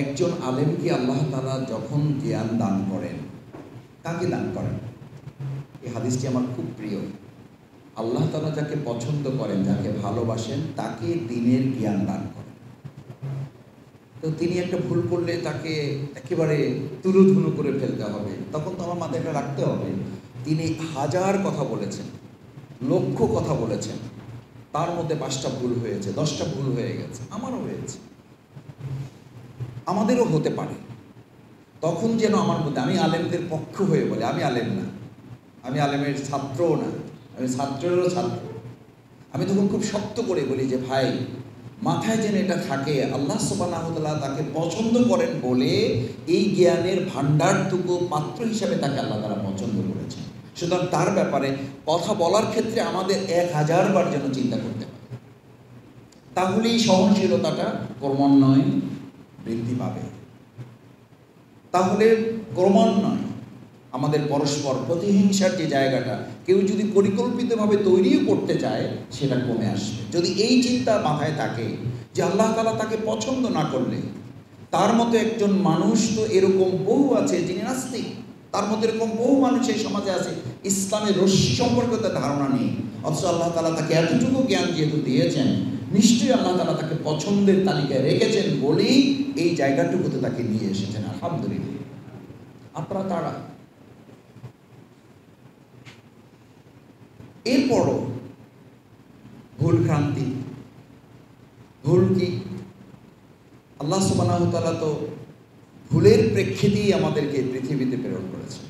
একজন আলেমকে আল্লাহ তাআলা যখন জ্ঞান দান করেন, কাকে দান করেন? এই হাদিসটি আমার খুব প্রিয়। আল্লাহ তাআলা যাকে পছন্দ করেন, যাকে ভালোবাসেন, তাকে দ্বীনের জ্ঞান দান করেন। তো তিনি একটা ভুল করলে তাকে একেবারে তুলোধুনো করে ফেলতে হবে, তখন তো আমার মাথায় এটা রাখতে হবে তিনি 1000 কথা বলেছেন, লক্ষ কথা বলেছেন, তার মধ্যে 5টা ভুল হয়েছে, 10টা ভুল হয়ে গেছে, আমারও হয়েছে, আমাদেরও হতে পারে। তখন যেন আমার মধ্যে, আমি আলেমদের পক্ষ হয়ে বলে, আমি আলেম না, আমি আলেমের ছাত্রও না, আমি ছাত্রেরও ছাত্র, আমি তখন খুব শক্ত করে বলি যে ভাই, মাথায় যেন এটা থাকে আল্লাহ সুবহানাহু ওয়া তাআলা তাকে পছন্দ করেন বলে এই জ্ঞানের ভাণ্ডারটুকু পাত্র হিসাবে তাকে আল্লাহ তাআলা পছন্দ করেছেন। সুতরাং তার ব্যাপারে কথা বলার ক্ষেত্রে আমাদের 1000 বার যেন চিন্তা করতে হবে, তাহলেই সহনশীলতাটা ক্রমান্বয়ে বৃদ্ধি পাবে। তাহলে ক্রমান্বয়ে আমাদের পরস্পর প্রতিহিংসার যে জায়গাটা কেউ যদি পরিকল্পিতভাবে তৈরিও করতে চায়, সেটা কমে আসবে। যদি এই চিন্তা মাথায় থাকে যে আল্লাহ তাআলা তাকে পছন্দ না করলে, তার মতো একজন মানুষ তো এরকম বহু আছে যিনি নাস্তিক, তার মতো এরকম বহু মানুষ এই সমাজে আছে ইসলামের রশ্মি সম্পর্কে তার ধারণা নেই, অথচ আল্লাহ তাআলা তাকে এতটুকু জ্ঞান যেহেতু দিয়েছেন, নিশ্চয়ই আল্লাহ তাআলা তাকে পছন্দের তালিকায় রেখেছেন বলেই এই জায়গাটুকুতে তাকে নিয়ে এসেছেন। আলহামদুলিল্লাহ। আপনারা তারা এরপরও ভুল ভ্রান্তি, ভুল কি? আল্লাহ সুবহানাহু ওয়া তাআলা তো ভুলের প্রেক্ষিতেই আমাদেরকে পৃথিবীতে প্রেরণ করেছেন,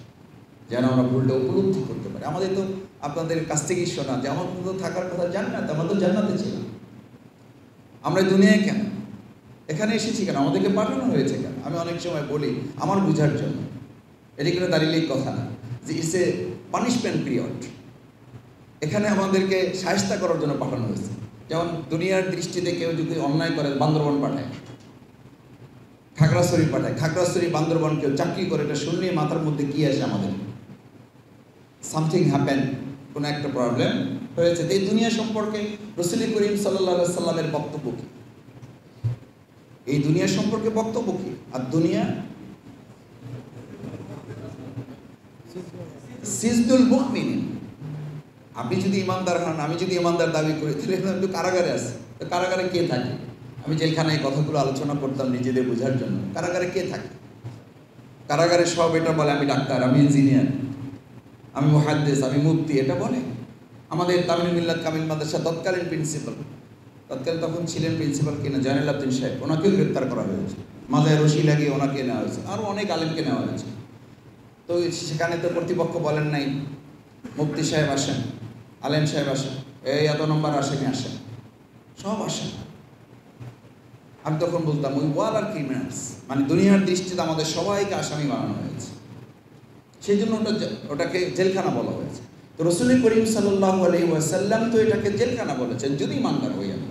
যেন আমরা ভুলটা উপলব্ধি করতে পারি। আমাদের তো আপনাদের কাছ থেকেই শোনা যে আমার তো থাকার কথা জান্নাত, আমরা তো জান্নাতে ছিলাম, আমরা দুনিয়ায় কেন, এখানে এসেছি কেন, আমাদেরকে পাঠানো হয়েছে কেন? আমি অনেক সময় বলি আমার বুঝার জন্য, এটি কোনো দাঁড়িলেই কথা না, যে ইটস এ পানিশমেন্ট পিরিয়ড। এখানে আমাদেরকে শায়েস্তা করার জন্য পাঠানো হয়েছে। যেমন দুনিয়ার দৃষ্টিতে কেউ যদি অন্যায় করে বান্দরবান পাঠায়, খাগড়াছড়ি পাঠায়, খাগড়াছড়ি বান্দরবান কেউ চাকরি করে, এটা শুনলে মাথার মধ্যে কি আসে আমাদের? সামথিং হ্যাপেন, কোনো একটা প্রবলেম হয়েছে। এই দুনিয়া সম্পর্কে রাসূল করিম সাল্লাল্লাহু আলাইহি সাল্লামের বক্তব্য কি? এই দুনিয়া সম্পর্কে বক্তব্য কি? আর দুনিয়া সিজদুল মুমিনিন। আপনি যদি ইমানদার হন, আমি যদি ইমানদার দাবি করি, তাহলে কিন্তু কারাগারে আছে। তো কারাগারে কে থাকে? আমি জেলখানায় কথাগুলো আলোচনা করতাম নিজেদের বোঝার জন্য। কারাগারে কে থাকে? কারাগারে সব এটা বলে আমি ডাক্তার, আমি ইঞ্জিনিয়ার, আমি মুহাদ্দিস, আমি মুফতি, এটা বলে। আমাদের তামিল মিল্লাত কামিল মাদ্রাসা তৎকালীন প্রিন্সিপাল, তৎকালীন তখন ছিলেন প্রিন্সিপাল কিনা জয়নুল আবদিন সাহেব, ওনাকেও গ্রেপ্তার করা হয়েছে, মাথায় রশি লাগিয়ে ওনাকে নেওয়া হয়েছে, আরও অনেক আলেমকে নেওয়া হয়েছে। তো সেখানে তো কর্তৃপক্ষ বলেন নাই মুফতি সাহেব আসেন, আলেম সাহেব আসেন, এই এত নম্বর আসেনি, আসেন, সব আসেন। আমি তখন বলতাম ওই ওয়াল আর ক্রিমিনালস, মানে দুনিয়ার দৃষ্টিতে আমাদের সবাইকে আসামি বানানো হয়েছে, সেই জন্য ওটাকে জেলখানা বলা হয়েছে। তো রাসূল করিম সাল্লাল্লাহু আলাইহি ওয়াসাল্লাম তো এটাকে জেলখানা বলেছেন, যদি ইমানদার হই আমি।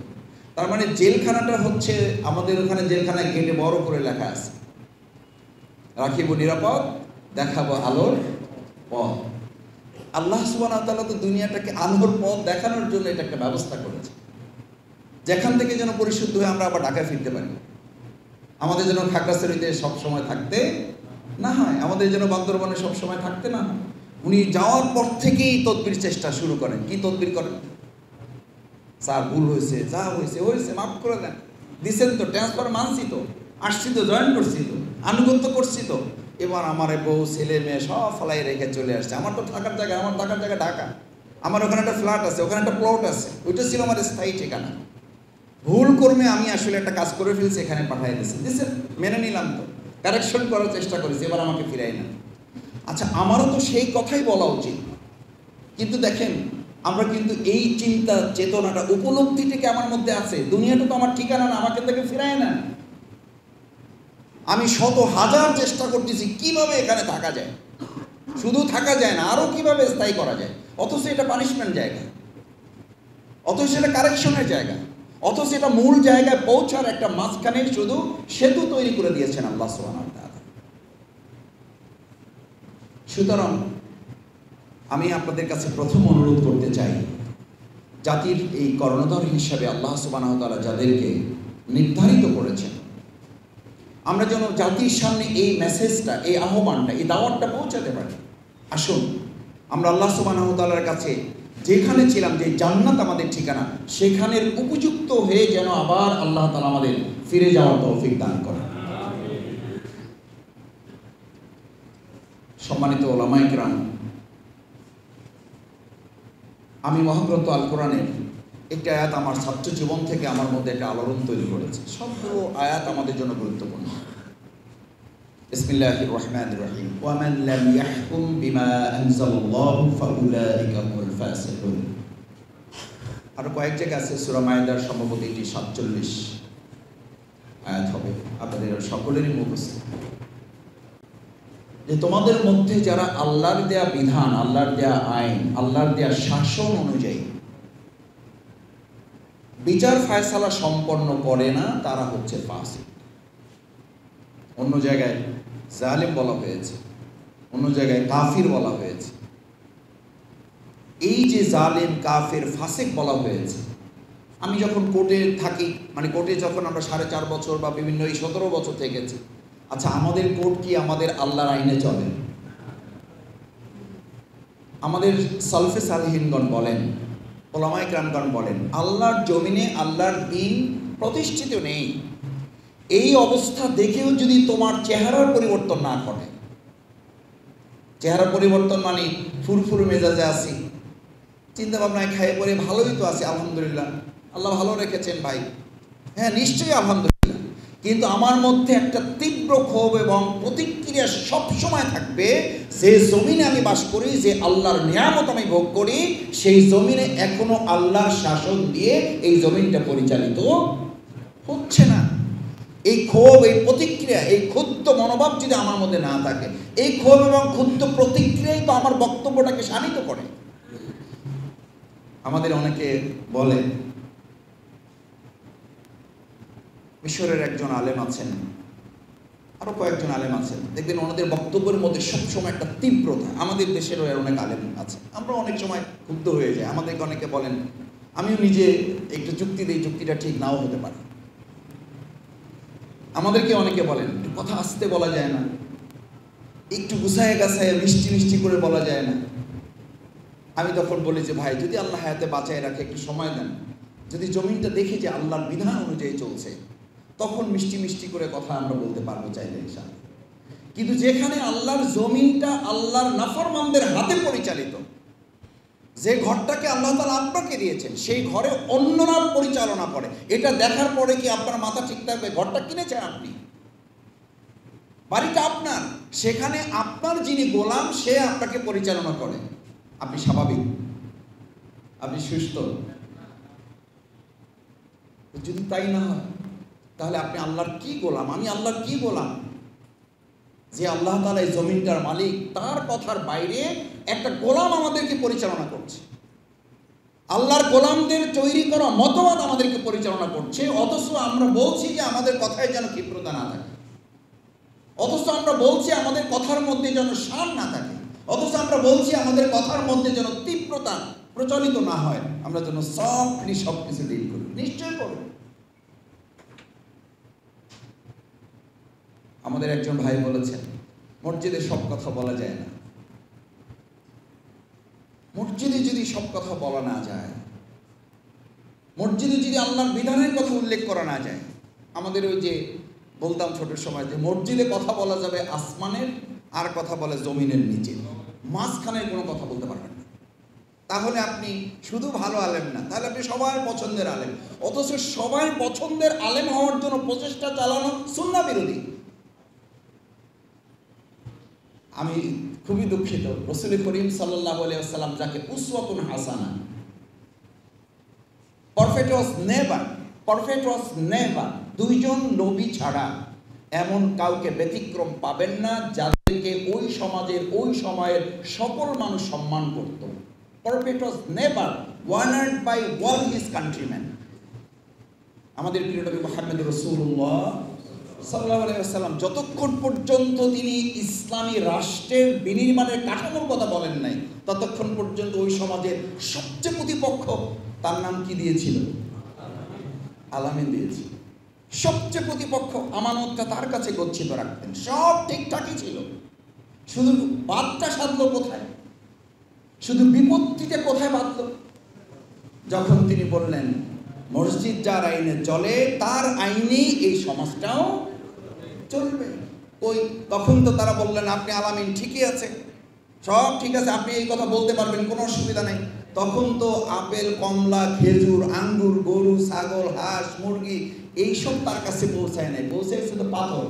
তার মানে জেলখানাটা হচ্ছে আমাদের ওখানে জেলখানায় গেটে বড় করে লেখা আছে, রাখিব নিরাপদ, দেখাবো আলোর পথ। আল্লাহ সুবহানাহু ওয়া তাআলা তো দুনিয়াটাকে আলোর পথ দেখানোর জন্য এটা একটা ব্যবস্থা করেছে, যেখান থেকে যেন পরিশুদ্ধ হয়ে আমরা আবার ঢাকায় ফিরতে পারি। আমাদের যেন খাগড়াছড়িতে সবসময় থাকতে না হয়, আমাদের যেন বান্দরবানে সবসময় থাকতে না হয়। উনি যাওয়ার পর থেকেই তদবির চেষ্টা শুরু করেন। কি তদবির করেন? স্যার ভুল হয়েছে, যা হয়েছে হয়েছে, মাফ করে দেন, দিচ্ছেন তো, ট্রান্সফার মানছি তো, আসছি তো, জয়েন করছি তো, আনুগত্য করছি তো, এবার আমার বউ ছেলে মেয়ে সব ফলাই রেখে চলে আসছে। আমার তো থাকার জায়গা, আমার থাকার জায়গা ঢাকা, আমার ওখানে একটা ফ্ল্যাট আছে, ওখানে একটা প্লট আছে, ওইটা ছিল আমার স্থায়ী ঠিকানা। ভুল কর্মে আমি আসলে একটা কাজ করে ফেলছি, এখানে পাঠিয়ে দিয়েছি, দিচ্ছেন, মেনে নিলাম তো, কারেকশন করার চেষ্টা করেছি, এবার আমাকে ফিরাই না। আচ্ছা, আমারও তো সেই কথাই বলা উচিত, কিন্তু দেখেন আমরা কিন্তু এই চিন্তা চেতনাটা উপলব্ধিটিকে আমার মধ্যে আছে, দুনিয়াটা তো আমার ঠিকানা না, আমাকে থেকে ফিরায় না। আমি শত হাজার চেষ্টা করতেছি কিভাবে এখানে থাকা যায়, শুধু থাকা যায় না, আরও কিভাবে স্থায়ী করা যায়, অথচ এটা পানিশমেন্ট জায়গা, অথচ এটা কারেকশনের জায়গা, অথচ এটা মূল জায়গায় পৌঁছার একটা মাঝখানে শুধু সেতু তৈরি করে দিয়েছেন আল্লাহ সুবহানাহু ওয়া তাআলা। সুতরাং আমি আপনাদের কাছে প্রথম অনুরোধ করতে চাই, জাতির এই কর্ণধার হিসাবে আল্লাহ সুবহানাহু ওয়া তাআলা যাদেরকে নির্ধারিত করেছেন, আমরা যেন জাতির সামনে এই মেসেজটা, এই আহ্বানটা, এই দাওয়াতটা পৌঁছাতে পারি। আসুন আমরা আল্লাহ সুবহানাহু ওয়া তাআলার কাছে যেখানে ছিলাম, যে জান্নাত আমাদের ঠিকানা, সেখানের উপযুক্ত হয়ে যেন আবার আল্লাহ তাআলা আমাদের ফিরে যাওয়ার তৌফিক দান করেন। সম্মানিত উলামায়ে কেরাম, আমি মহাগ্রন্থ আল কোরআনের একটি আয়াত আমার ছাত্র জীবন থেকে আমার মধ্যে একটা আলোড়ন তৈরি করেছে। সবগুলো আয়াত আমাদের জন্য গুরুত্বপূর্ণ। বিসমিল্লাহির রহমানির রহিম। ওয়া মান লাম ইয়াহকুম বিমা আনজালাল্লাহু ফাউলাইকা হুমুল ফাসিকুন। আর কয়েক জায়গা আছে সূরা মায়েদার, সম্ভবত এটি 47 আয়াত হবে, আপনাদের সকলেরই মুখস্থ, যে তোমাদের মধ্যে যারা আল্লাহর দেয়া বিধান, আল্লাহর দেয়া আইন, আল্লাহর দেয়া শাসন অনুযায়ী বিচার ফায়সালা সম্পন্ন করে না, তারা হচ্ছে ফাসিক। অন্য জায়গায় জালিম বলা হয়েছে, অন্য জায়গায় কাফির বলা হয়েছে। এই যে জালিম, কাফির, ফাসিক বলা হয়েছে, আমি যখন কোর্টে থাকি, মানে কোর্টে যখন আমরা 4.5 বছর বা বিভিন্ন এই 17 বছর থেকেছি, আচ্ছা আমাদের কোর্ট কি আমাদের আল্লাহর আইনে চলে? আমাদের সালফে সালেহিনগণ বলেন, উলামায়ে কেরামগণ বলেন, আল্লাহর জমিনে আল্লাহর দ্বীন প্রতিষ্ঠিত নেই। এই অবস্থা দেখেও যদি তোমার চেহারার পরিবর্তন না ঘটে, চেহারা পরিবর্তন মানে ফুরফুর মেজাজে আছি, চিন্তা ভাবনায় খাইয়ে পরে ভালোই তো আছে, আলহামদুলিল্লাহ, আল্লাহ ভালো রেখেছেন ভাই, হ্যাঁ নিশ্চয়ই আলহামদুলিল্লাহ, কিন্তু আমার মধ্যে একটা তীব্র ক্ষোভ এবং প্রতিক্রিয়া সব সময় থাকবে, যে জমিনে আমি বাস করি, যে আল্লাহর নিয়ামত আমি ভোগ করি, সেই জমিনে এখনো আল্লাহর শাসন দিয়ে এই জমিনটা পরিচালিত হচ্ছে না। এই ক্ষোভ, এই প্রতিক্রিয়া, এই ক্ষুব্ধ মনোভাব যদি আমার মধ্যে না থাকে, এই ক্ষোভ এবং ক্ষুব্ধ প্রতিক্রিয়াই তো আমার বক্তব্যটাকে শানিত করে। আমাদের অনেকে বলে, মিশরের একজন আলেম আছেন, আরো কয়েকজন আলেম আছেন, দেখবেন ওনাদের বক্তব্যের মধ্যে সবসময় একটা তীব্রতা। আমাদের দেশেরও অনেক আলেম আছে, আমরা অনেক সময় ক্ষুব্ধ হয়ে যাই। আমাদেরকে অনেকে বলেন, আমিও নিজে একটু যুক্তি দিই, যুক্তিটা ঠিক নাও হতে পারে। আমাদেরকে অনেকে বলেন, কথা আস্তে বলা যায় না, একটু গুছায় গাছায় মিষ্টি মিষ্টি করে বলা যায় না। আমি তখন বলি যে ভাই, যদি আল্লাহ হায়াতে বাঁচায় রাখে, একটু সময় দেন, যদি জমিনটা দেখি যে আল্লাহর বিধান অনুযায়ী চলছে, তখন মিষ্টি মিষ্টি করে কথা আমরা বলতে পারবো চাইলে ইনশাআল্লাহ। কিন্তু যেখানে আল্লাহর জমিনটা আল্লাহর নাফরমানদের হাতে পরিচালিত, যে ঘরটাকে আল্লাহ তাআলা আপনাকে দিয়েছেন, সেই ঘরে অন্যরা পরিচালনা করে, এটা দেখার পরে কি আপনার মাথা ঠিক থাকবে? ঘরটা কিনেছেন আপনি, বাড়িটা আপনার, সেখানে আপনার যিনি গোলাম, সে আপনাকে পরিচালনা করে, আপনি স্বাভাবিক, আপনি সুস্থ? যদি তাই না হয়, তাহলে আপনি আল্লাহর কি গোলাম? আমি আল্লাহর কি গোলাম? যে আল্লাহ তাআলা এই জমিনটার মালিক, তার কথার বাইরে একটা গোলাম আমাদেরকে পরিচালনা করছে, আল্লাহর গোলামদের তৈরি করা মতবাদ আমাদেরকে পরিচালনা করছে, অথচ আমরা বলছি যে আমাদের কথায় যেন ক্ষিপ্রতা না থাকে, অথচ আমরা বলছি আমাদের কথার মধ্যে যেন শান না থাকে, অথচ আমরা বলছি আমাদের কথার মধ্যে যেন তীব্রতা প্রচলিত না হয়, আমরা যেন সফটলি সব কিছু ডিল করি। নিশ্চয় করব। আমাদের একজন ভাই বলেছেন, মসজিদে সব কথা বলা যায় না। মসজিদে যদি সব কথা বলা না যায়, মসজিদে যদি আল্লাহর বিধানের কথা উল্লেখ করা না যায়, আমাদের ওই যে বলতাম ছোটের সময় যে মসজিদে কথা বলা যাবে আসমানের, আর কথা বলে জমিনের নিচে, মাঝখানের কোনো কথা বলতে পারবেন না। তাহলে আপনি শুধু ভালো আলেম না, তাহলে আপনি সবার পছন্দের আলেম, অথচ সবার পছন্দের আলেম হওয়ার জন্য প্রচেষ্টা চালানো সুন্নাহ বিরোধী। আমি খুবই দুঃখিত, রাসূল করিম সাল্লাল্লাহু আলাইহি ওয়াসাল্লাম যাকে উসওয়াতুন হাসানা, পারফেক্ট ওয়াজ নেভার, দুইজন নবী ছাড়া এমন কাউকে ব্যতিক্রম পাবেন না যাদেরকে ওই সমাজের, ওই সময়ের সকল মানুষ সম্মান করত। Prophet was never honoured by all his countryman. আমাদের প্রিয় নবী মুহাম্মদ রাসূলুল্লাহ সাল্লাল্লাহু আলাইহি ওয়াসাল্লাম যতক্ষণ পর্যন্ত তিনি ইসলামী রাষ্ট্রের বিনির্মাণের কাঠামোর কথা বলেন নাই, ততক্ষণ পর্যন্ত ওই সমাজের সবচেয়ে প্রতিপক্ষ, তার নাম কি দিয়েছিল? আলামিন দিয়েছিল। সবচেয়ে প্রতিপক্ষ আমানতটা তার কাছে গচ্ছিত রাখতেন, সব ঠিকঠাকই ছিল, শুধু বাদটা সাধলো কোথায়, শুধু বিপত্তিতে কোথায় বাঁধল? যখন তিনি বললেন মসজিদ যার আইনে চলে তার আইনেই এই সমাজটাও চলবে। ওই তখন তো তারা বললেন আপনি আলামিন ঠিকই আছে, সব ঠিক আছে, আপনি এই কথা বলতে পারবেন, কোনো অসুবিধা নেই। তখন তো আপেল, কমলা, খেজুর, আঙ্গুর, গরু, ছাগল, হাঁস, মুরগি এইসব তার কাছে পৌঁছায় নাই, পৌঁছায় শুধু পাথর।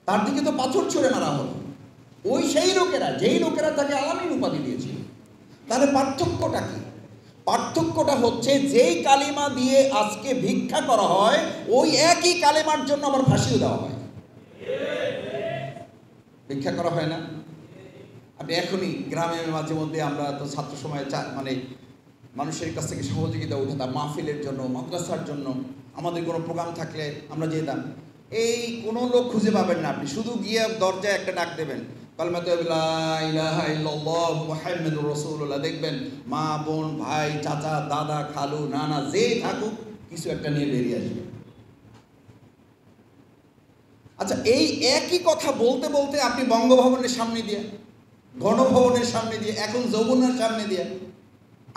তার দিকে তো পাথর ছুঁড়ে মারা হলো। ওই সেই লোকেরা, যেই লোকেরা তাকে আলামিন উপাধি দিয়েছিল। তাহলে পার্থক্যটা কি? পার্থক্যটা হচ্ছে যেই কালিমা দিয়ে আজকে ভিক্ষা করা হয় ওই একই কালিমার জন্য আবার ফাঁসিও দেওয়া হয়। ভিক্ষা করা হয় না? আপনি এখনই গ্রামে মাঝে মধ্যে আমরা তো ছাত্র সময়ে মানে মানুষের কাছ থেকে সহযোগিতা উঠাতাম, মাহফিলের জন্য, মাদ্রাসার জন্য, আমাদের কোনো প্রোগ্রাম থাকলে আমরা যেতাম। এই কোনো লোক খুঁজে পাবেন না, আপনি শুধু গিয়ে দরজায় একটা ডাক দেবেন, মুহাম্মাদুর রাসূলুল্লাহ, দেখবেন মা, বোন, ভাই, চাচা, দাদা, খালু, নানা যেই থাকুক কিছু একটা নিয়ে বেরিয়ে আসবে। আচ্ছা, এই একই কথা বলতে বলতে আপনি বঙ্গভবনের সামনে দিয়ে, গণভবনের সামনে দিয়ে, এখন যমুনার সামনে দিয়ে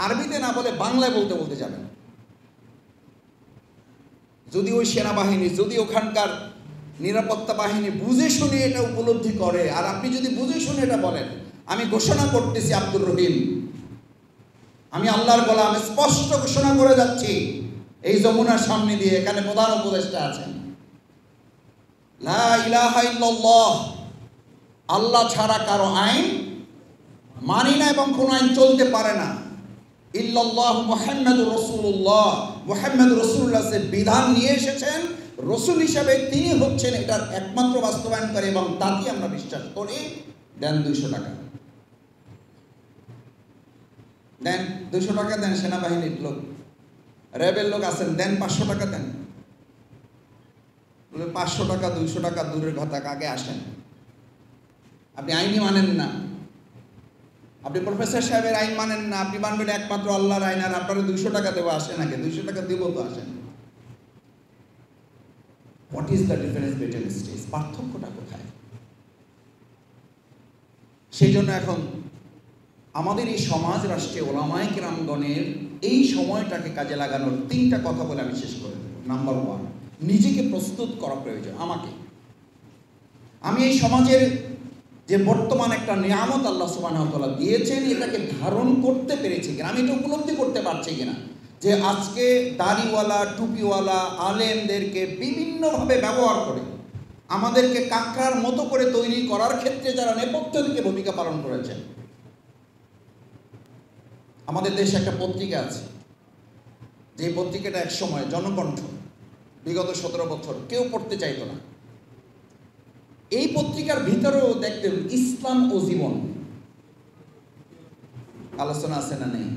আরবিতে না বলে বাংলায় বলতে বলতে যাবেন। যদি ওই সেনাবাহিনী, যদি ওখানকার নিরাপত্তা বাহিনী বুঝে শুনে এটা উপলব্ধি করে, আর আপনি যদি বুঝে শুনে এটা বলেন, আমি ঘোষণা করতেছি আব্দুর রহিম, আমি আল্লাহর গোলাম, স্পষ্ট ঘোষণা করে যাচ্ছি এই যমুনার সামনে দিয়ে, এখানে প্রধান উপদেষ্টা আছেন, লা ইলাহা ইল্লাল্লাহ, আল্লাহ ছাড়া কারো আইন মানি না এবং কোন আইন চলতে পারে না। ইল্লাল্লাহু মুহাম্মাদুর রাসূলুল্লাহ, মুহাম্মাদুর রাসূলুল্লাহ যে বিধান নিয়ে এসেছেন রসুল হিসাবে তিনি হচ্ছেন এটার একমাত্র বাস্তবায়নকারী এবং তাকে আমরা বিশ্বাস করি। দেন 200 টাকা, দেন 200 টাকা দেন, সেনাবাহিনীর লোক, র্যাবের লোক আছেন, দেন 500 টাকা দেন। 500 টাকা 200 টাকা দূরের কথা, আগে আসেন। আপনি আইনই মানেন না, আপনি প্রফেসর সাহেবের আইন মানেন না, আপনি মানবেন একমাত্র আল্লাহর আইন, আর আপনারা 200 টাকা দেবো, আসেন আগে, 200 টাকা দেব তো আসেন। What is the difference between stage? পার্থক্যটা কোথায়? সেই জন্য এখন আমাদের এই সমাজ রাষ্ট্রে ওলামায়ে কেরামগণের এই সময়টাকে কাজে লাগানোর 3টা কথা বলে আমি শেষ করে দেব। নাম্বার 1, নিজেকে প্রস্তুত করা প্রয়োজন। আমি এই সমাজের যে বর্তমান একটা নিয়ামত আল্লাহ সুবহানাহু ওয়া তাআলা দিয়েছেন, এটাকে ধারণ করতে পেরেছি কিনা, আমি এটা উপলব্ধি করতে পারছি কিনা, যে আজকে দাড়িওয়ালা, টুপিওয়ালা আলেমদেরকে বিভিন্নভাবে ব্যবহার করে আমাদেরকে কাকড়ার মতো করে তৈরি করার ক্ষেত্রে যারা নেপথ্য থেকে ভূমিকা পালন করেছেন। আমাদের দেশে একটা পত্রিকা আছে, যে পত্রিকাটা এক সময় জনকণ্ঠ, বিগত 17 বছর কেউ পড়তে চাইতো না। এই পত্রিকার ভিতরেও দেখতেন ইসলাম ও জীবন আলোচনা আছে না নেই?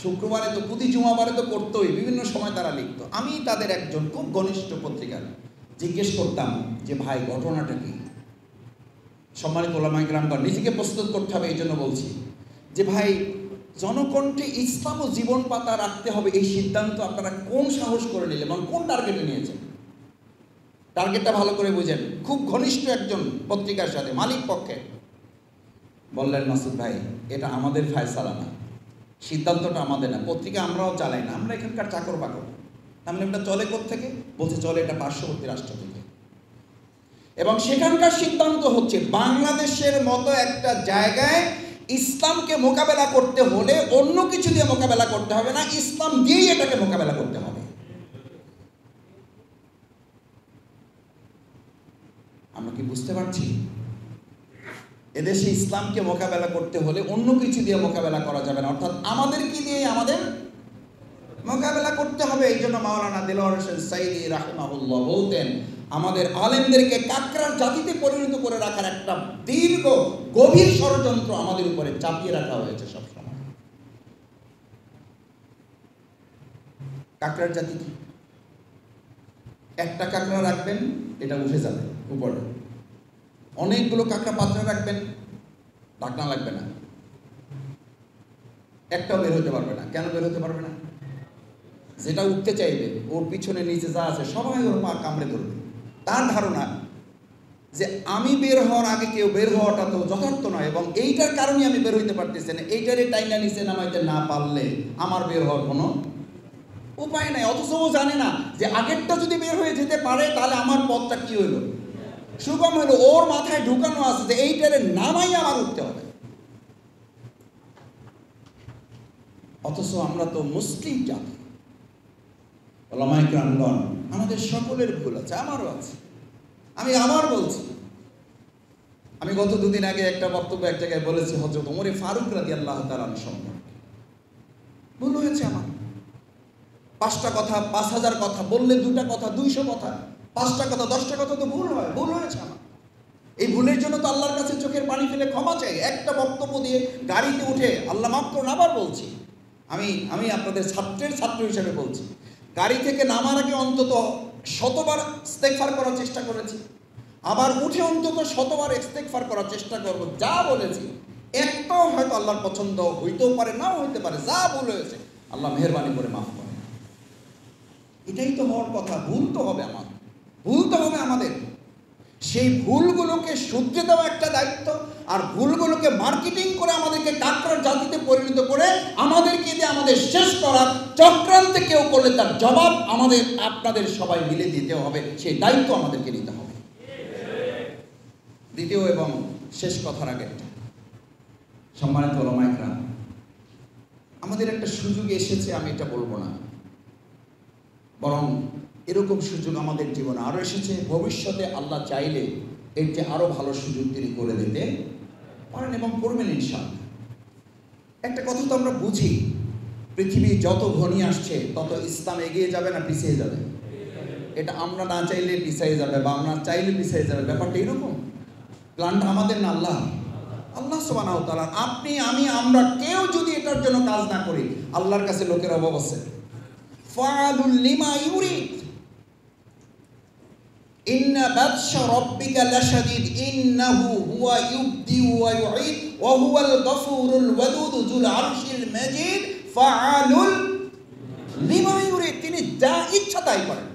শুক্রবারে তো, প্রতি জুমাবারে তো করতোই, বিভিন্ন সময় তারা লিখতো। আমি তাদের একজন খুব ঘনিষ্ঠ পত্রিকার জিজ্ঞেস করতাম যে ভাই ঘটনাটা কি? সম্মানিত ওলামায়ে কেরামগণ, নিজেকে প্রস্তুত করতে হবে, এই জন্য বলছি যে ভাই, জনকণ্ঠে ইসলাম ও জীবন পাতা রাখতে হবে, এই সিদ্ধান্ত আপনারা কোন সাহস করে নিলেন এবং কোন টার্গেটে নিয়েছেন? টার্গেটটা ভালো করে বুঝেন। খুব ঘনিষ্ঠ একজন পত্রিকার সাথে, মালিক পক্ষে। বললেন মাসুদ ভাই, এটা আমাদের ফায়সালা না, সিদ্ধান্তটা আমাদের না, পত্রিকা আমরাও চালাই না, আমরা এখানকার চাকর বাকর। তাহলে এটা চলে কোত্থেকে? বলছে চলে এটা পার্শ্ববর্তী রাষ্ট্র থেকে, এবং সেখানকার সিদ্ধান্ত হচ্ছে বাংলাদেশের মতো একটা জায়গায় ইসলামকে মোকাবেলা করতে হলে অন্য কিছু দিয়ে মোকাবেলা করতে হবে না, ইসলাম দিয়েই এটাকে মোকাবেলা করতে হবে। আমরা কি বুঝতে পারছি? এদেশে ইসলামকে মোকাবেলা করতে হলে অন্য কিছু দিয়ে মোকাবেলা করা যাবে না, অর্থাৎ আমাদেরকে দিয়ে আমাদের মোকাবেলা করতে হবে। এই জন্য মাওলানা দেলোয়ার হোসেন সাইদি রাহিমাহুল্লাহ বলতেন, আমাদের আলেমদেরকে কাকড়ার জাতিতে পরিণত করে রাখার একটা দীর্ঘ গভীর ষড়যন্ত্র আমাদের উপরে চাপিয়ে রাখা হয়েছে সবসময়। কাকড়ার জাতি কি? একটা কাকড়া রাখবেন, এটা উঠে যাবে উপরে, অনেকগুলো কাকড়া পাত্রে রাখবেন, ঢাকনা লাগবে না, একটাও বের হতে পারবে না। কেন বের হতে পারবে না? যেটা উঠতে চাইবে ওর পিছনে নিচে যা আছে সবাই ওর পা কামড়ে ধরবে। তার ধারণা যে আমি বের হওয়ার আগে কেউ বের হওয়াটা তো যথার্থ নয়, এবং এইটার কারণে আমি বের হইতে পারতেছি না, এইটারে টাইনা নিচে নামাইতে না পারলে আমার বের হওয়ার কোনো উপায় নাই। অথচ ও জানে না যে আগেরটা যদি বের হয়ে যেতে পারে তাহলে আমার পথটা কি হইলো, সুগম হইলো। ওর মাথায় ঢুকানো আছে যে এইটারে নামাই আমার উঠতে হবে। অথচ আমরা তো মুসলিম জাতি, ওলামায়ে কেরামগণ, আমাদের সকলের ভুল আছে, আমারও আছে। আমি আবার বলছি, আমি গত দুদিন আগে একটা বক্তব্য এক জায়গায় বলেছি হযরত ওমর ফারুক রাদিয়াল্লাহু তাআলা সম্পর্কে। ভুল হয়েছে আমার। 5টা কথা, 5000 কথা বললে 2টা কথা, 200 কথা, 5টা কথা, 10টা কথা তো ভুল হয়। ভুল হয়েছে আমার। এই ভুলের জন্য তো আল্লাহর কাছে চোখের পানি ফেলে ক্ষমা চাই। একটা বক্তব্য দিয়ে গাড়িতে উঠে আল্লাহ মাফ করুন আবার বলছি, আমি আপনাদের ছাত্রের ছাত্র হিসেবে বলছি, গাড়ি থেকে নামার আগে অন্তত 100বার ইস্তেগফার করার চেষ্টা করেছি, আবার উঠে অন্তত 100বার ইস্তেগফার করার চেষ্টা করব। যা বলেছি একটাও হয়তো আল্লাহর পছন্দ হইতেও পারে, নাও হইতে পারে। যা ভুল হয়েছে আল্লাহ মেহেরবানি করে মাফ করে। এটাই তো হওয়ার কথা। ভুল তো হবে আমার, ভুল তো হবে আমাদের। সেই ভুলগুলোকে শুধরে দেওয়া একটা দায়িত্ব, আর ভুলগুলোকে মার্কেটিং করে আমাদেরকে ডাক্তার জাতিতে পরিণত করে আমাদেরকে দিয়ে আমাদের শেষ করার চক্রান্তে কেউ করলে তার জবাব আমাদের আপনাদের সবাই মিলে দিতে হবে। সেই দায়িত্ব আমাদেরকে নিতে হবে। দ্বিতীয় এবং শেষ কথার আগে, সম্মানিত ওলামায়ে কেরাম, আমাদের একটা সুযোগ এসেছে, আমি এটা বলবো না, বরং এরকম সুযোগ আমাদের জীবনে আরও এসেছে। ভবিষ্যতে আল্লাহ চাইলে এর যে আরও ভালো সুযোগ তিনি করে দিতে পারেন এবং করবেন ইনশাআল্লাহ। একটা কথা তো আমরা বুঝি, পৃথিবী যত ঘনিয়ে আসছে তত ইসলাম এগিয়ে যাবে না পিছিয়ে যাবে? এটা আমরা না চাইলে পিছিয়ে যাবে, বা আমরা চাইলে পিছিয়ে যাবে, ব্যাপারটা এরকম। প্ল্যানটা আমাদের না, আল্লাহ সুবহানাহু ওয়া তাআলা। আপনি, আমি, আমরা কেউ যদি এটার জন্য কাজ না করি, আল্লাহর কাছে লোকের অভাব আছে। ফাআলুল লিমা ইউরিদ, ইন্না বাতশা রাব্বিকা লাশাদীদ, ইন্নাহু হুয়া ইউবদি ওয়া ইউঈদ ওয়া হুয়াল গফুরুল ওয়াদুদ যুল আরশিল মাজিদ ফাআলুল লিমা ইউরিদ। তিনি যা ইচ্ছা তাই করেন।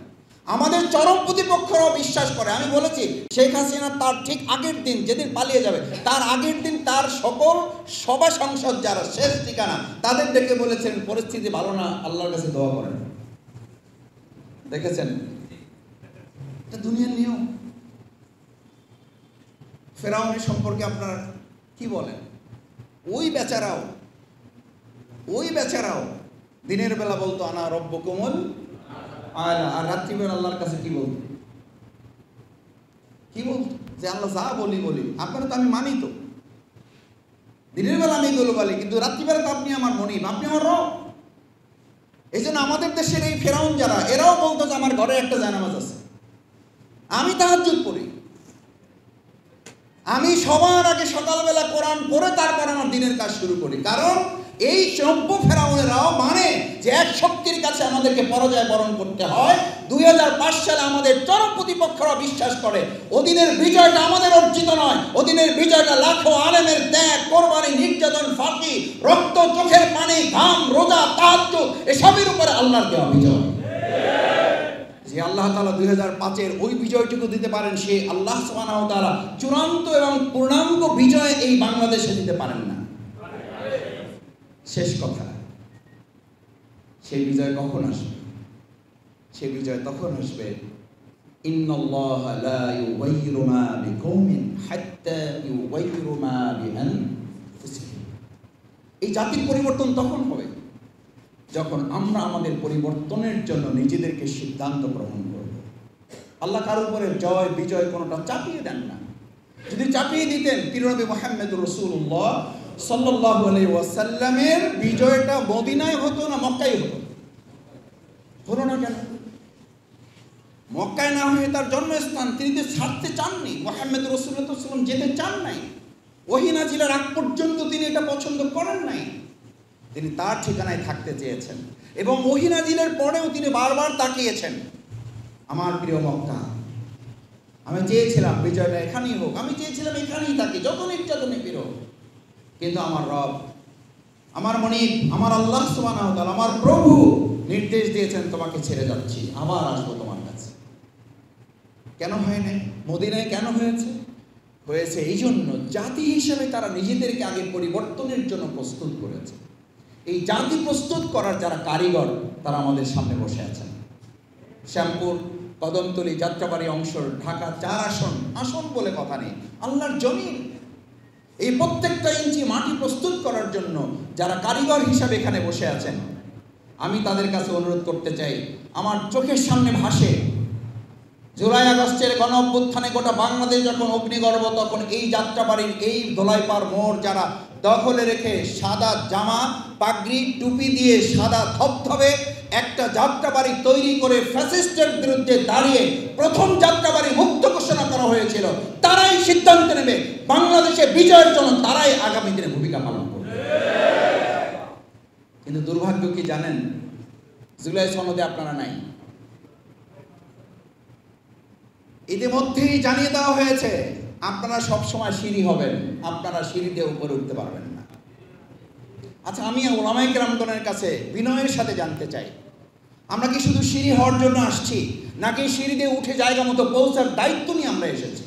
আমাদের চরম প্রতিপক্ষরাও বিশ্বাস করে। আমি বলেছি, শেখ হাসিনা তার ঠিক আগের দিন, যেদিন পালিয়ে যাবে তার আগের দিন তার সকল সভা সংসদ যারা শেষ ঠিকানা তাদের ডেকে বলেছেন পরিস্থিতি ভালো না, আল্লাহর কাছে দোয়া করেন। দেখেছেন, এটা দুনিয়ার নিয়ম। ফেরাউনের সম্পর্কে আপনারা কি বলেন? ওই বেচারাও দিনের বেলা বলতো আনা রব্বুকুমুল আলা, আর রাত্রিবেলা আল্লাহর কাছে কি বলতো? যে আল্লাহ যা বলি আপনারা তো আমি মানি, তো দিনের বেলা আমি এগুলো বলি, কিন্তু রাত্রিবেলা তো আপনি আমার মনিব, আপনি আমার রব। এই জন্য আমাদের দেশের এই ফেরাউন যারা, এরাও বলতো যে আমার ঘরে একটা জানামাজ আছে, আমি তাহাজ্জুদ পড়ি, আমি সবার আগে সকালবেলা কোরআন পড়ে তারপর আমার দিনের কাজ শুরু করি। কারণ এই সভ্য ফেরাউনেরাও মানে যে এক শক্তির কাছে আমাদেরকে পরাজয় বরণ করতে হয়। 2005 সালে আমাদের চরম প্রতিপক্ষরা বিশ্বাস করে ওদিনের বিজয়টা আমাদের অর্জিত নয়, ওদিনের বিজয়টা লাখো আলেমের ত্যাগ, কোরবানি, নির্যাতন, ফাঁকি, রক্ত, চোখের পানি, ঘাম, রোজা, তাহাজ্জুদ এসবের উপরে আল্লাহর দেওয়া বিজয়। যে আল্লাহ তাআলা 2005-এর ওই বিজয়টুকু দিতে পারেন, সে আল্লাহ সুবহানাহু ওয়া তাআলা চূড়ান্ত এবং পূর্ণাঙ্গ বিজয় এই বাংলাদেশে দিতে পারেন না। শেষ কথা, সেই বিজয় কখন আসবে? সেই বিজয় তখন আসবে, ইন্নাল্লাহা লা ইউগাইয়িরু মা বিকওমিন হাত্তা ইউগাইয়িরু মা বিআনফুসিহিম। এই জাতির পরিবর্তন তখন হবে যখন আমরা আমাদের পরিবর্তনের জন্য নিজেদেরকে সিদ্ধান্ত গ্রহণ করব। আল্লাহ কার উপরে জয় বিজয় কোনোটা চাপিয়ে দেন না। যদি চাপিয়ে দিতেন, প্রিয়নবী মুহাম্মদুর রাসূলুল্লাহ সাল্লাল্লাহু আলাইহি ওয়াসাল্লামের বিজয়টা মদিনায় হতো না মক্কায় হতো? হলো না কেন? মক্কায় না হয়ে তার জন্মস্থান তিনি তো ছাড়তে চাননি। মুহাম্মদ রাসূলুল্লাহ সাল্লাল্লাহু আলাইহি ওয়াসাল্লাম যেতে চান নাই। ওহী নাজিলের আগ পর্যন্ত তিনি এটা পছন্দ করেন নাই। তিনি তার ঠিকানায় থাকতে চেয়েছেন এবং ওহী নাজিলের পরেও তিনি বারবার তাকিয়েছেন, আমার প্রিয় মক্কা, আমি চেয়েছিলাম বিজয়টা এখানেই হোক, আমি চেয়েছিলাম এখানেই থাকি, যত নির্যাতনে ফিরো, কিন্তু আমার রব, আমার মনিব, আমার আল্লাহ সুবহানাহু ওয়া তাআলা, আমার প্রভু নির্দেশ দিয়েছেন তোমাকে ছেড়ে যাচ্ছি, আবার আসবো তোমার কাছে। কেন হয় নাই? মদিনায় কেন হয়েছে? হয়েছে এই জন্য জাতি হিসেবে তারা নিজেদেরকে আগে পরিবর্তনের জন্য প্রস্তুত করেছে। এই জাতি প্রস্তুত করার যারা কারিগর তারা আমাদের সামনে বসে আছেন। শ্যামপুর, কদমতলী, যাত্রাবাড়ি অংশ, ঢাকা 4 আসন, আসন বলে কথা নেই, আল্লাহর জমিন। এই প্রত্যেকটা ইঞ্চি মাটি প্রস্তুত করার জন্য যারা কারিগর হিসাবে এখানে বসে আছেন, আমি তাদের কাছে অনুরোধ করতে চাই। আমার চোখের সামনে ভাসে জুলাই আগস্টের গণ অভ্যুত্থানে গোটা বাংলাদেশ যখন অগ্নিগর্ভ, তখন এই যাত্রাবাড়ির এই দোলাইপাড় মোড় যারা দখলে রেখে সাদা জামা, পাগড়ি, টুপি দিয়ে সাদা ধবধবে একটা যাত্রাবাড়ি তৈরি করে ফ্যাসিস্টের বিরুদ্ধে দাঁড়িয়ে প্রথম যাত্রাবাড়ি মুক্ত ঘোষণা করা হয়েছিল। তারাই সিদ্ধান্ত নেবে বাংলাদেশে বিজয়ের জন্য, তারাই আগামী দিনে ভূমিকা পালন করবে। কিন্তু দুর্ভাগ্য কি জানেন? জুলাই সনদে আপনারা নাই। ইতিমধ্যেই জানিয়ে দেওয়া হয়েছে আপনারা সবসময় সিঁড়ি হবেন, আপনারা সিঁড়িতে উপরে উঠতে পারবেন না। আচ্ছা, আমি ওলামায়ে কেরামগণের কাছে বিনয়ের সাথে জানতে চাই, আমরা কি শুধু সিঁড়ি হওয়ার জন্য আসছি, নাকি সিঁড়িতে উঠে জায়গা মতো পৌঁছার দায়িত্ব নিয়ে আমরা এসেছি?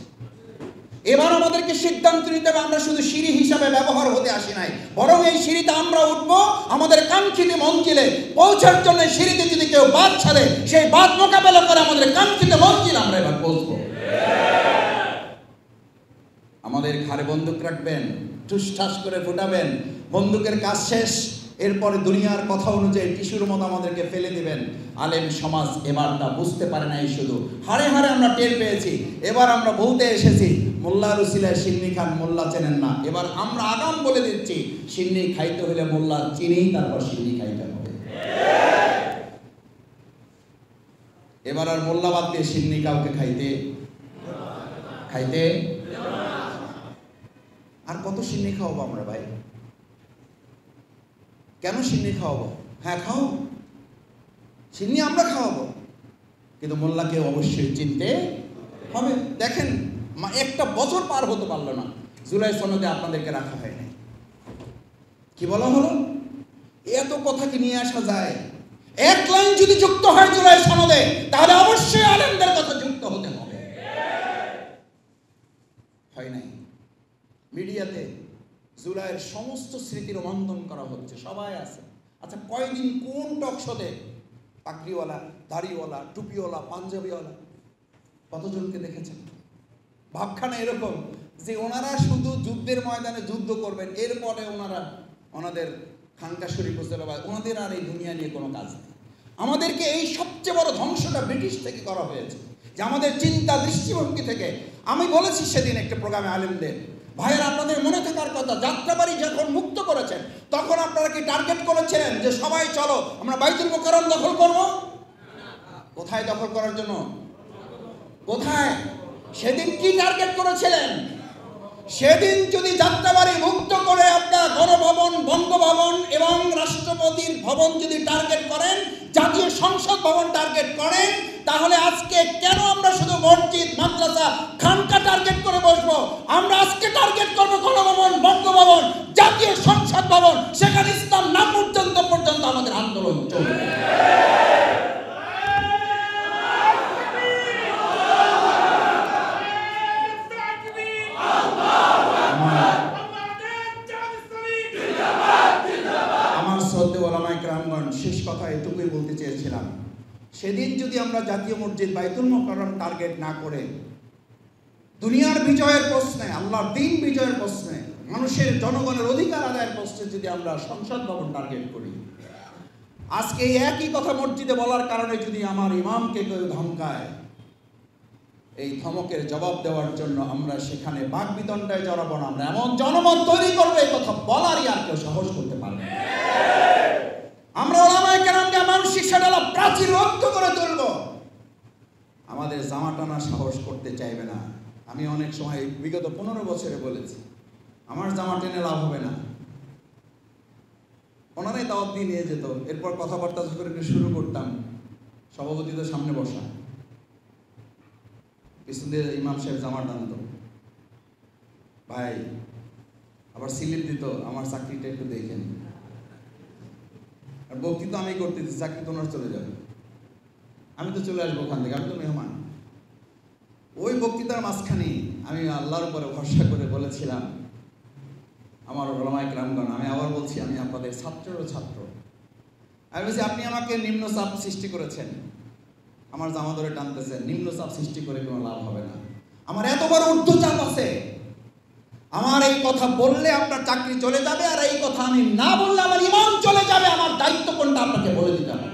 এবার আমাদেরকে সিদ্ধান্ত নিতে হবে, আমরা শুধু সিঁড়ি হিসাবে ব্যবহার হতে আসি নাই, বরং এই সিঁড়িতে আমরা উঠবো আমাদের কাঙ্ক্ষিত মঞ্জিলে পৌঁছার জন্য। সিঁড়িতে যদি কেউ বাদ ছাড়ে, সেই বাদ মোকাবেলা করে আমাদের কাঙ্ক্ষিত মঞ্জিল আমরা এবার পৌঁছবো। আমাদের ঘাড়ে বন্দুক রাখবেন, ঠুসঠাস করে ফুটাবেন, বন্দুকের কাজ শেষ, এরপরে দুনিয়ার কথা অনুযায়ী টিস্যুর মতো আমাদেরকে ফেলে দিবেন। আলেম সমাজ এবার তা বুঝতে পারে নাই, শুধু হাড়ে হাড়ে আমরা টের পেয়েছি। এবার আমরা বলতে এসেছি মোল্লার উসিলায় সিন্নি খান, মোল্লা চেনেন না। এবার আমরা আগাম বলে দিচ্ছি, সিন্নি খাইতে হলে মোল্লা চিনেই তারপর সিন্নি খাইতে হবে। এবার আর মোল্লা বাদ দিয়ে সিন্নি কাউকে খাইতে আর কত সিন্নি খাওয়াবো আমরা ভাই? কেন সিন্নি খাওয়াবো? হ্যাঁ খাও, সিন্নি আমরা খাওয়াবো, কিন্তু মোল্লাকে অবশ্যই চিনতে হবে। দেখেন, একটা বছর পার হতে পারলো না, জুলাই সনদে আপনাদেরকে রাখা হয় নাই। কি বলা হলো? এত কথা কি নিয়ে আসা যায়? এক লাইন যদি যুক্ত হয় জুলাই সনদে, তাহলে অবশ্যই আলেমদের কথা যুক্ত হতে হবে। হয় নাই। মিডিয়াতে জুলাইয়ের সমস্ত স্মৃতি রোমন্থন করা হচ্ছে, সবাই আছে। আচ্ছা, কয়দিন কোন টক শোতে পাগড়িওয়ালা, দাড়িওয়ালা, টুপিওয়ালা, পাঞ্জাবিওয়ালা কতজনকে দেখেছেন? ভাবখানা এরকম যে ওনারা শুধু যুদ্ধের ময়দানে যুদ্ধ করবেন, এরপরে ওনাদের খানকা শরীফ হোসেন, ওনাদের আর এই দুনিয়া নিয়ে কোনো কাজ নেই। আমাদেরকে এই সবচেয়ে বড় ধ্বংসটা ব্রিটিশ থেকে করা হয়েছে, যে আমাদের চিন্তা দৃষ্টিভঙ্গি থেকে। আমি বলেছি সেদিন একটা প্রোগ্রামে আলেমদের, ভাইয়ের আপনাদের মনে থাকার কথা, যাত্রাবাড়ি যখন মুক্ত করেছেন তখন আপনারা কি টার্গেট করেছিলেন যে সবাই চলো আমরা বাইতুল মুকাররম দখল করব? কোথায় দখল করার জন্য? কোথায়? সেদিন কি টার্গেট করেছিলেন? সেদিন যদি যাত্রাবাড়ি মুক্ত করে আপনার গণভবন, বঙ্গভবন এবং রাষ্ট্রপতির ভবন যদি টার্গেট করেন, জাতীয় সংসদ ভবন টার্গেট করেন, তাহলে আজকে কেন আমরা শুধু মসজিদ, মাদ্রাসা, খানকা টার্গেট করে বসবো? আমরা আজকে টার্গেট করবো গণভবন, বঙ্গভবন, জাতীয় সংসদ ভবন। সেখানে ইসলাম না পর্যন্ত আমাদের আন্দোলন চলবে। শেষ কথা এটুকুই বলতে চেয়েছিলাম, সেদিন যদি আমরা জাতীয় মসজিদ, বাইতুল মুকাররম টার্গেট না করে দুনিয়ার বিজয়ের প্রশ্নে, আল্লাহর দ্বীন বিজয়ের প্রশ্নে, মানুষের জনগণের অধিকার আদায়ের প্রশ্নে যদি আমরা সংসদ ভবন টার্গেট করি, আজকে এই একই কথা মসজিদে বলার কারণে যদি আমার ইমামকে কেউ ধমকায়, এই ধমকের জবাব দেওয়ার জন্য আমরা সেখানে বাকবিতণ্ডায় জড়াবো না। আমরা এমন জনমত তৈরি করবো, এই কথা বলারই আর কেউ সাহস করতে পারবে না। আমরা ওলামায়ে কেরামকে মানসিক সেটালা প্রাচীর রক্ত করে তুলব। আমাদের জামা টানার সাহস করতে চাইবে না। আমি অনেক সময় বিগত 15 বছরে বলেছি, আমার জামা টেনে লাভ হবে না। ওনারাই দাওয়াত দিয়ে নিয়ে যেত, এরপর কথাবার্তা যখন শুরু করতাম, সভাপতি তো সামনে বসা, পিছন দিয়ে ইমাম সাহেব জামা টানত, ভাই আবার সিলিপ দিত, আমার চাকরিটা একটু দেখেন। আর বক্তৃতা আমি করতেছি, চাকরি তো ওনার চলে যাবে, আমি তো চলে আসবো ওখান থেকে, আমি তো মেহমান। ওই বক্তৃতার মাঝখানে আমি আল্লাহর উপরে ভরসা করে বলেছিলাম, আমার ওলামায়ে কেরামগণ, আমি আবার বলছি, আমি আপনাদের ছাত্রেরও ছাত্র। আমি বলছি, আপনি আমাকে নিম্নচাপ সৃষ্টি করেছেন, আমার জামা ধরে টানতেছেন, নিম্নচাপ সৃষ্টি করে কোনো লাভ হবে না। আমার এত বড় ঊর্ধ্বচাপ আছে, আমার এই কথা বললে আপনার চাকরি চলে যাবে, আর এই কথা আমি না বললে আমার ঈমান চলে যাবে। আমার দায়িত্ব কোনটা আপনাকে বলে দিতে হবে।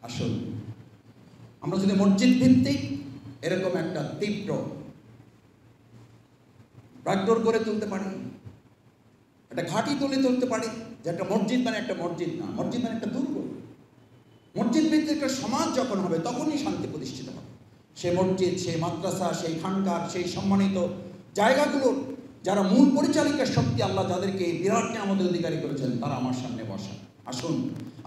আসুন, আমরা যদি মসজিদ ভিত্তিক এরকম একটা তীব্র ব্যাকডোর করে তুলতে পারি, একটা ঘাঁটি তুলে তুলতে পারি, যে একটা মসজিদ মানে একটা মসজিদ না, মসজিদ মানে একটা দুর্গ। মসজিদ ভিত্তিক একটা সমাজ যখন হবে, তখনই শান্তি প্রতিষ্ঠিত হবে। সেই মসজিদ, সেই মাদ্রাসা, সেই খানকার, সেই সম্মানিত জায়গাগুলোর যারা মূল পরিচালিকার শক্তি, আল্লাহ যাদেরকে এই বিরাট নিয়ামতের অধিকারী করেছেন, তারা আমার সামনে বসা। আসুন,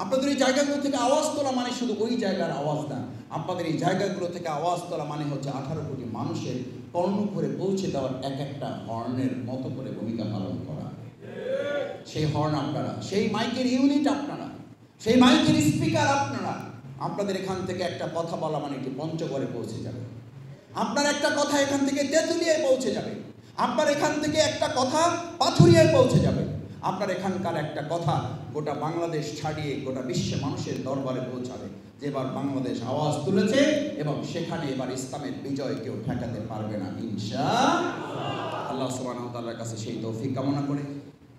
আপনাদের এই জায়গাগুলো থেকে আওয়াজ তোলা মানে শুধু ওই জায়গার আওয়াজ না, আপনাদের এই জায়গাগুলো থেকে আওয়াজ তোলা মানে হচ্ছে 18 কোটি মানুষের কর্ণ করে পৌঁছে দেওয়ার এক একটা হর্নের মতো করে ভূমিকা পালন করা। সেই হর্ন আপনারা, সেই মাইকের ইউনিট আপনারা, সেই মাইকের স্পিকার আপনারা। আপনাদের এখান থেকে একটা কথা বলা মানে কি পঞ্চগড়ে পৌঁছে যাবে, আপনার একটা কথা এখান থেকে তেঁতুলিয়ায় পৌঁছে যাবে, আপনার এখান থেকে একটা কথা পাথুরিয়ায় পৌঁছে যাবে, আপনার এখানকার একটা কথা গোটা বাংলাদেশ ছাড়িয়ে গোটা বিশ্বে মানুষের দরবারে পৌঁছাবে। যে এবার বাংলাদেশ আওয়াজ তুলেছে এবং সেখানে এবার ইসলামের বিজয় কেউ ঠেকাতে পারবে না ইনশাআল্লাহ। আল্লাহ সুবহানাহু ওয়া তাআলার কাছে সেই তৌফিক কামনা করে,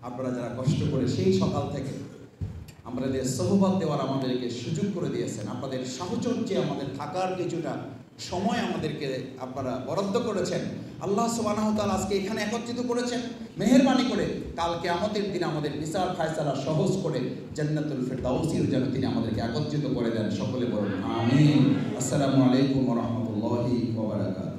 আপনারা যারা কষ্ট করে সেই সকাল থেকে আমাদের সহবত দেওয়ার আমাদেরকে সুযোগ করে দিয়েছেন, আপনাদের সাহচর্যে আমাদের থাকার কিছুটা সময় আমাদেরকে আপনারা বরাদ্দ করেছেন, আল্লাহ সুবহানাহু ওয়া তাআলা আজকে এখানে একত্রিত করেছেন, মেহেরবানি করে কালকে আমাদের দিন আমাদের বিচার ফায়সালা সহজ করে জান্নাতুল ফিরদাউসিও যেন তিনি আমাদেরকে একত্রিত করে দেন। সকলে বলুন আমিন। আসসালামু আলাইকুম ওয়া রাহমাতুল্লাহি ওয়া বারাকাতুহু।